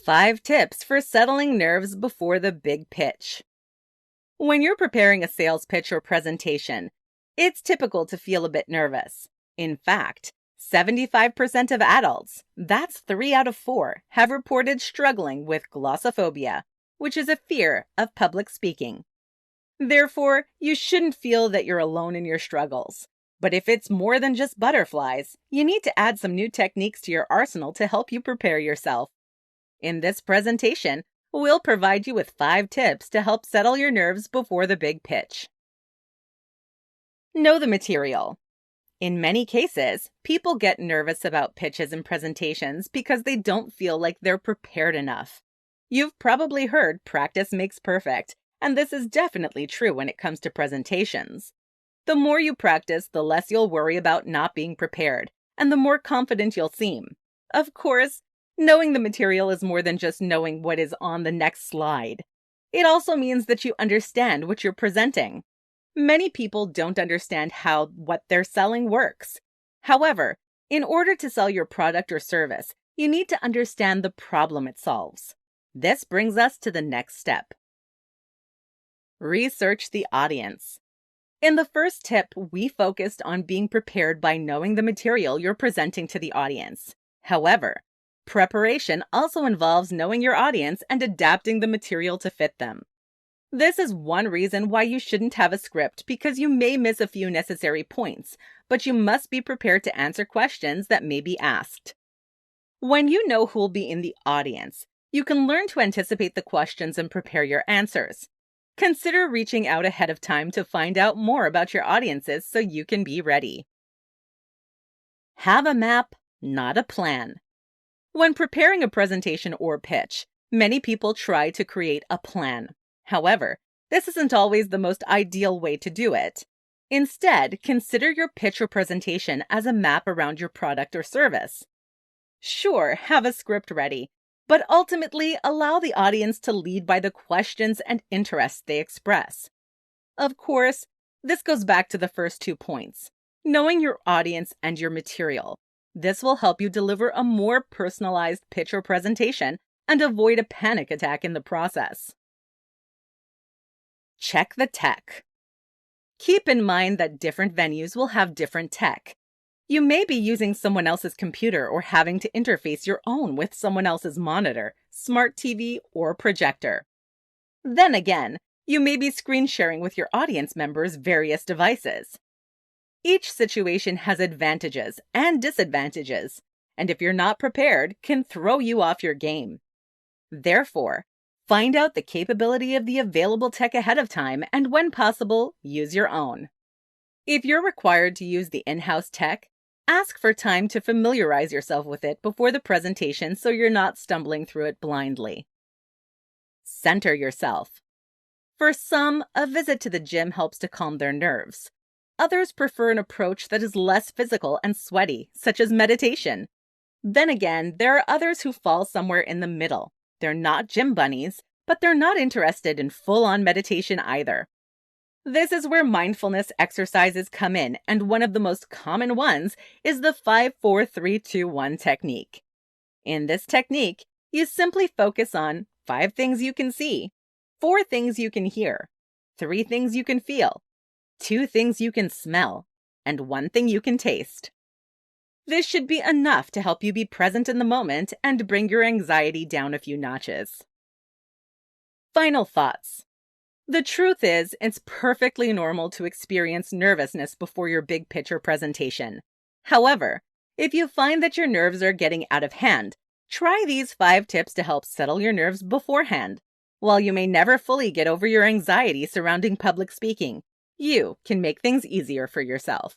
5 tips for settling nerves before the big pitch. When you're preparing a sales pitch or presentation, it's typical to feel a bit nervous. In fact, 75% of adults, that's 3 out of 4, have reported struggling with glossophobia, which is a fear of public speaking. Therefore, you shouldn't feel that you're alone in your struggles. But if it's more than just butterflies, you need to add some new techniques to your arsenal to help you prepare yourself. In this presentation, we'll provide you with 5 tips to help settle your nerves before the big pitch. Know the material. In many cases, people get nervous about pitches and presentations because they don't feel like they're prepared enough. You've probably heard practice makes perfect, and this is definitely true when it comes to presentations. The more you practice, the less you'll worry about not being prepared, and the more confident you'll seem. Of course, knowing the material is more than just knowing what is on the next slide. It also means that you understand what you're presenting. Many people don't understand how what they're selling works. However, in order to sell your product or service, you need to understand the problem it solves. This brings us to the next step. Research the audience. In the first tip, we focused on being prepared by knowing the material you're presenting to the audience. However, preparation also involves knowing your audience and adapting the material to fit them. This is one reason why you shouldn't have a script, because you may miss a few necessary points, but you must be prepared to answer questions that may be asked. When you know who will be in the audience, you can learn to anticipate the questions and prepare your answers. Consider reaching out ahead of time to find out more about your audiences so you can be ready. Have a map, not a plan. When preparing a presentation or pitch, many people try to create a plan. However, this isn't always the most ideal way to do it. Instead, consider your pitch or presentation as a map around your product or service. Sure, have a script ready, but ultimately allow the audience to lead by the questions and interests they express. Of course, this goes back to the first 2 points, knowing your audience and your material. This will help you deliver a more personalized pitch or presentation and avoid a panic attack in the process. Check the tech. Keep in mind that different venues will have different tech. You may be using someone else's computer or having to interface your own with someone else's monitor, smart TV, or projector. Then again, you may be screen sharing with your audience members various devices. Each situation has advantages and disadvantages, and if you're not prepared, can throw you off your game. Therefore, find out the capability of the available tech ahead of time and, when possible, use your own. If you're required to use the in-house tech, ask for time to familiarize yourself with it before the presentation so you're not stumbling through it blindly. Center yourself. For some, a visit to the gym helps to calm their nerves. Others prefer an approach that is less physical and sweaty, such as meditation. Then again, there are others who fall somewhere in the middle. They're not gym bunnies, but they're not interested in full-on meditation either. This is where mindfulness exercises come in, and one of the most common ones is the 5-4-3-2-1 technique. In this technique, you simply focus on 5 things you can see, 4 things you can hear, 3 things you can feel, 2 things you can smell, and 1 thing you can taste. This should be enough to help you be present in the moment and bring your anxiety down a few notches. Final thoughts. The truth is, it's perfectly normal to experience nervousness before your big pitch or presentation. However, if you find that your nerves are getting out of hand, try these 5 tips to help settle your nerves beforehand. While you may never fully get over your anxiety surrounding public speaking, you can make things easier for yourself.